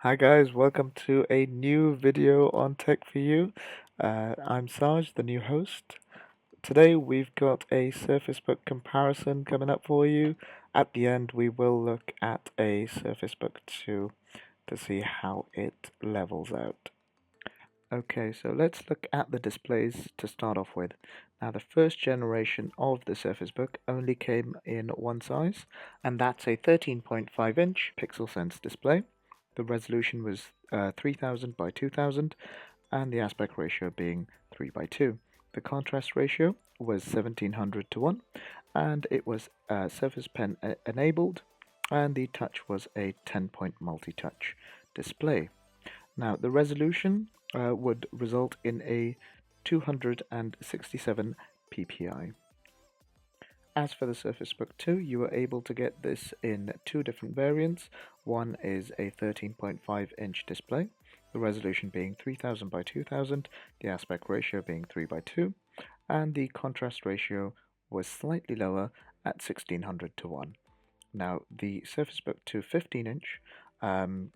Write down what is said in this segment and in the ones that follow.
Hi guys, welcome to a new video on Tech for You. I'm Saj, the new host. Today we've got a Surface Book comparison coming up for you. At the end we will look at a Surface Book 2 to see how it levels out. Okay, so let's look at the displays to start off with. Now, the first generation of the Surface Book only came in one size, and that's a 13.5-inch PixelSense display. The resolution was 3000 by 2000, and the aspect ratio being 3 by 2. The contrast ratio was 1700 to 1, and it was Surface Pen enabled, and the touch was a 10-point multi-touch display. Now, the resolution would result in a 267 ppi. As for the Surface Book 2, you were able to get this in two different variants. One is a 13.5-inch display, the resolution being 3000 by 2000, the aspect ratio being 3 by 2, and the contrast ratio was slightly lower at 1600 to 1. Now, the Surface Book 2 15-inch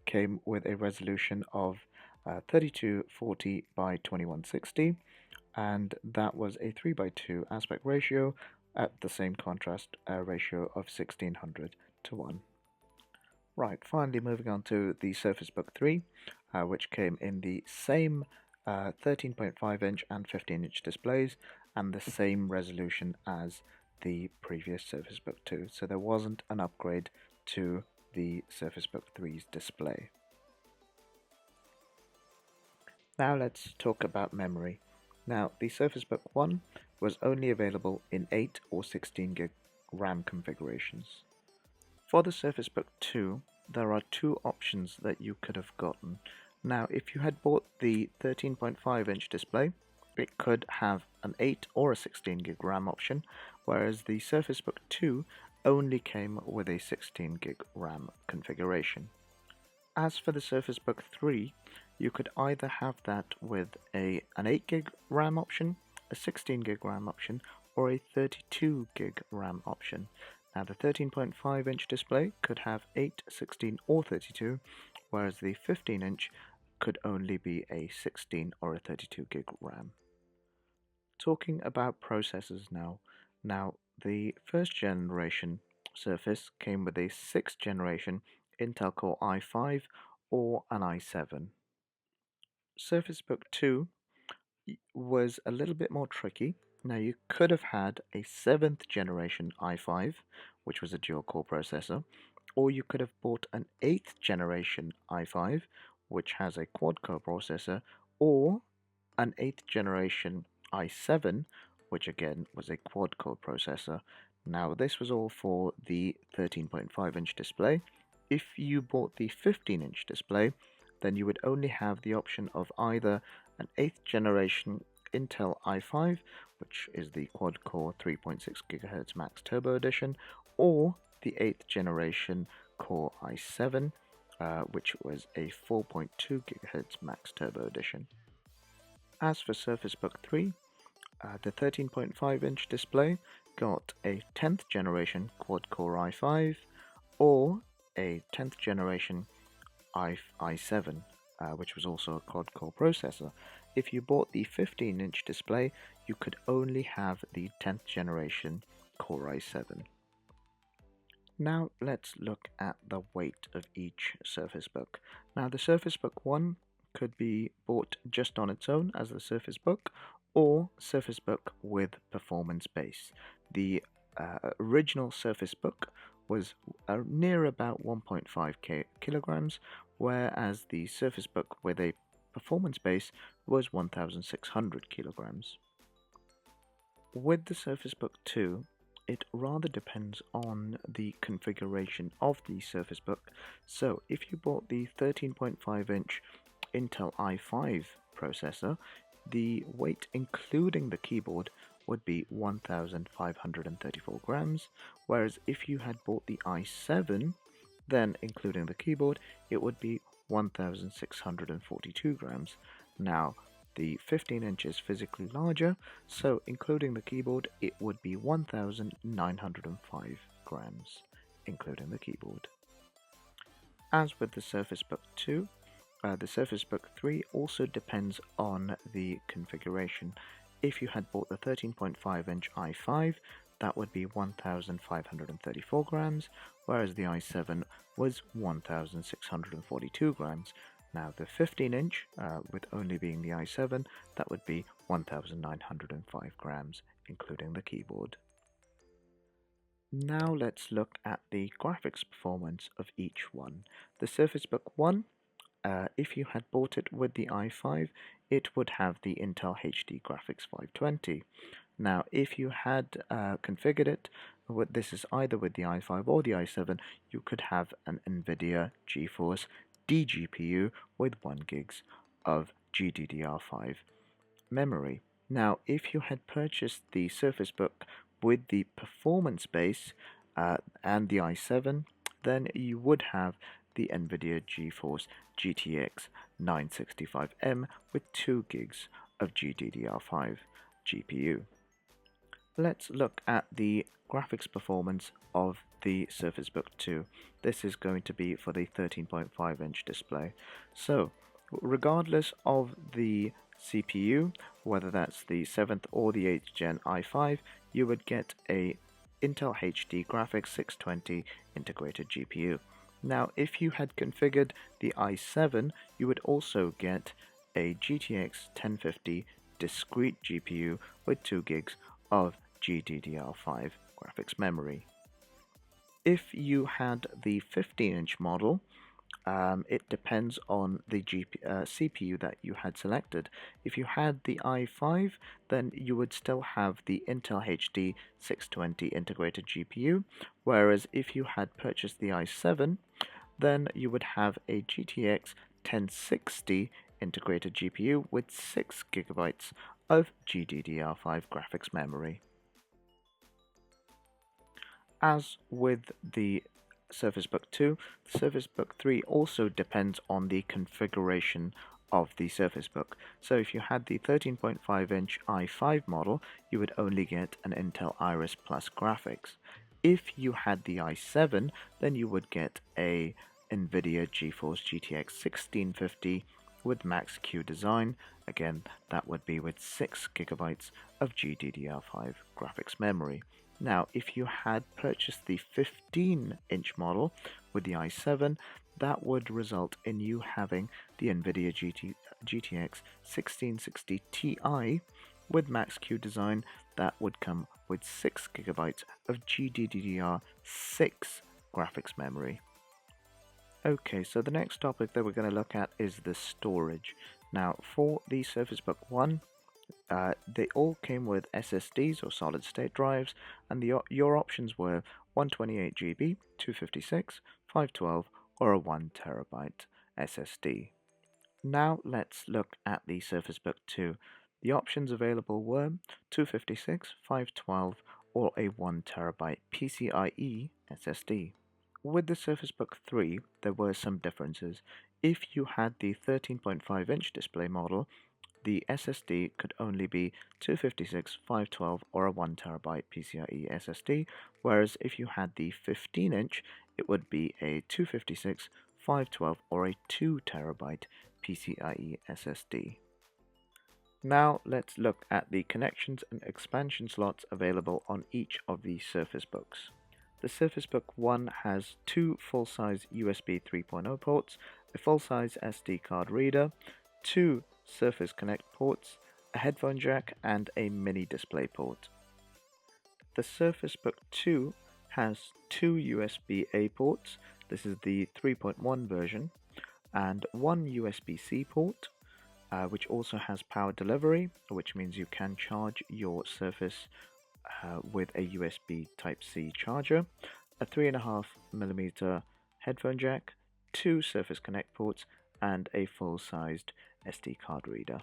came with a resolution of 3240 by 2160, and that was a 3 by 2 aspect ratio at the same contrast ratio of 1600 to 1. Right, finally moving on to the Surface Book 3, which came in the same 13.5-inch and 15-inch displays and the same resolution as the previous Surface Book 2, so there wasn't an upgrade to the Surface Book 3's display. Now let's talk about memory. Now, the Surface Book 1 was only available in 8 or 16 gig RAM configurations. For the Surface Book 2, there are two options that you could have gotten. Now, if you had bought the 13.5-inch display, it could have an 8 or a 16 gig RAM option, whereas the Surface Book 2 only came with a 16 gig RAM configuration. As for the Surface Book 3, you could either have that with an 8 gig RAM option, a 16 gig RAM option, or a 32 gig RAM option. Now, the 13.5-inch display could have 8, 16, or 32, whereas the 15-inch could only be a 16 or a 32 gig RAM. Talking about processors now. Now, the first generation Surface came with a 6th generation Intel Core i5 or an i7. Surface Book 2 was a little bit more tricky. Now, you could have had a 7th generation i5, which was a dual core processor, or you could have bought an 8th generation i5, which has a quad core processor, or an 8th generation i7, which again was a quad core processor. Now, this was all for the 13.5-inch display. If you bought the 15-inch display, then you would only have the option of either an 8th generation Intel i5, which is the quad core 3.6 GHz Max Turbo Edition, or the 8th generation Core i7, which was a 4.2 GHz Max Turbo Edition. As for Surface Book 3, the 13.5-inch display got a 10th generation quad core i5 or a 10th generation i7, which was also a quad core processor. If you bought the 15-inch display, you could only have the 10th generation Core i7. Now let's look at the weight of each Surface Book. Now, the Surface Book 1 could be bought just on its own as the Surface Book, or Surface Book with performance base. The original Surface Book was near about 1.5 kilograms, whereas the Surface Book with a performance base was 1,600 kilograms. With the Surface Book 2, it rather depends on the configuration of the Surface Book. So if you bought the 13.5-inch Intel i5 processor, the weight including the keyboard would be 1,534 grams, whereas if you had bought the i7, then including the keyboard, it would be 1,642 grams. Now, the 15-inch is physically larger, so including the keyboard, it would be 1,905 grams, including the keyboard. As with the Surface Book 2, the Surface Book 3 also depends on the configuration. If you had bought the 13.5-inch i5, that would be 1,534 grams, whereas the i7 was 1,642 grams. Now the 15-inch, with only being the i7, that would be 1,905 grams, including the keyboard. Now let's look at the graphics performance of each one. The Surface Book 1, if you had bought it with the i5, it would have the Intel HD Graphics 520. Now, if you had configured it, this is either with the i5 or the i7, you could have an NVIDIA GeForce DGPU with 1 gigs of GDDR5 memory. Now, if you had purchased the Surface Book with the performance base and the i7, then you would have the NVIDIA GeForce GTX 965M with 2 gigs of GDDR5 GPU. Let's look at the graphics performance of the Surface Book 2. This is going to be for the 13.5-inch display. So, regardless of the CPU, whether that's the 7th or the 8th gen i5, you would get a Intel HD Graphics 620 integrated GPU. Now, if you had configured the i7, you would also get a GTX 1050 discrete GPU with 2 gigs of GDDR5 graphics memory. If you had the 15-inch model, it depends on the CPU that you had selected. If you had the i5, then you would still have the Intel HD 620 integrated GPU, whereas if you had purchased the i7, then you would have a GTX 1060 integrated GPU with 6 gigabytes of GDDR5 graphics memory. As with the Surface Book 2, the Surface Book 3 also depends on the configuration of the Surface Book. So if you had the 13.5-inch i5 model, you would only get an Intel Iris Plus graphics. If you had the i7, then you would get a NVIDIA GeForce GTX 1650 with Max-Q design. Again, that would be with 6 gigabytes of GDDR5 graphics memory. Now, if you had purchased the 15-inch model with the i7, that would result in you having the NVIDIA GTX 1660 Ti with Max-Q design. That would come with 6 gigabytes of GDDR6 graphics memory. Okay, so the next topic that we're going to look at is the storage. Now, for the Surface Book 1, they all came with SSDs or solid state drives, and your options were 128 GB, 256, 512, or a 1 terabyte SSD. Now let's look at the Surface Book 2. The options available were 256, 512, or a 1 terabyte PCIe SSD. With the Surface Book 3, there were some differences. If you had the 13.5-inch display model, the SSD could only be 256, 512, or a 1 terabyte PCIe SSD, whereas if you had the 15-inch, it would be a 256, 512, or a 2 terabyte PCIe SSD. Now let's look at the connections and expansion slots available on each of the Surface Books. The Surface Book 1 has 2 full-size USB 3.0 ports, a full-size SD card reader, 2 Surface Connect ports, a headphone jack, and a mini display port. The Surface Book 2 has 2 USB-A ports, this is the 3.1 version, and 1 USB-C port, which also has power delivery, which means you can charge your Surface with a USB Type-C charger, a 3.5mm headphone jack, 2 Surface Connect ports, and a full-sized SD card reader.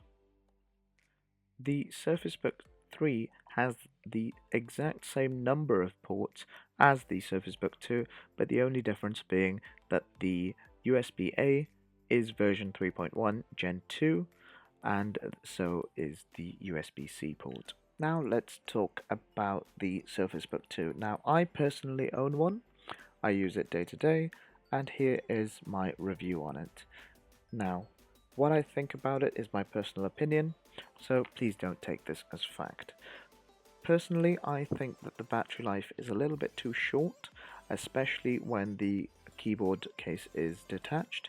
The Surface Book 3 has the exact same number of ports as the Surface Book 2, but the only difference being that the USB-A is version 3.1 Gen 2, and so is the USB-C port. Now let's talk about the Surface Book 2. Now I personally own one. I use it day to day, and here is my review on it. Now, what I think about it is my personal opinion, so please don't take this as fact. Personally, I think that the battery life is a little bit too short, especially when the keyboard case is detached.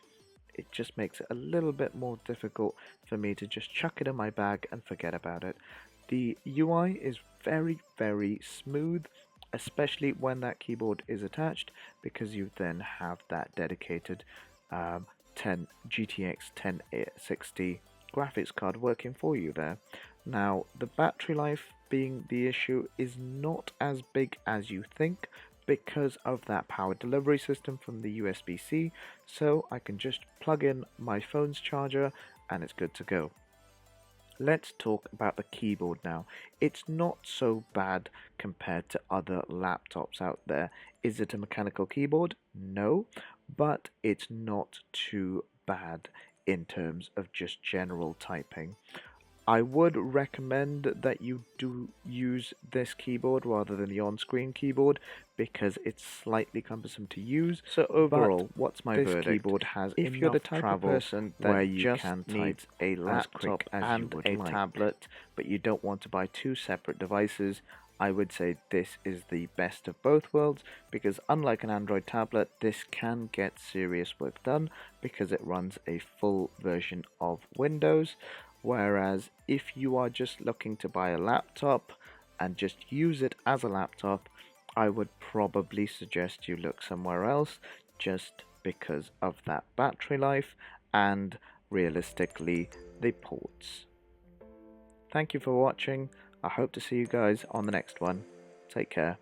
It just makes it a little bit more difficult for me to just chuck it in my bag and forget about it. The UI is very, very smooth, especially when that keyboard is attached, because you then have that dedicated 10 GTX 1060 graphics card working for you there. Now, the battery life being the issue is not as big as you think because of that power delivery system from the USB-C, so I can just plug in my phone's charger and it's good to go. Let's talk about the keyboard now. It's not so bad compared to other laptops out there. Is it a mechanical keyboard? No, but it's not too bad in terms of just general typing. I would recommend that you do use this keyboard rather than the on-screen keyboard because it's slightly cumbersome to use. So overall, what's my verdict? This keyboard has if you're the type of person that where you just can needs a laptop and a tablet, but you don't want to buy two separate devices, I would say this is the best of both worlds, because unlike an Android tablet, this can get serious work done because it runs a full version of Windows. Whereas if you are just looking to buy a laptop and just use it as a laptop, I would probably suggest you look somewhere else, just because of that battery life and realistically the ports. Thank you for watching. I hope to see you guys on the next one. Take care.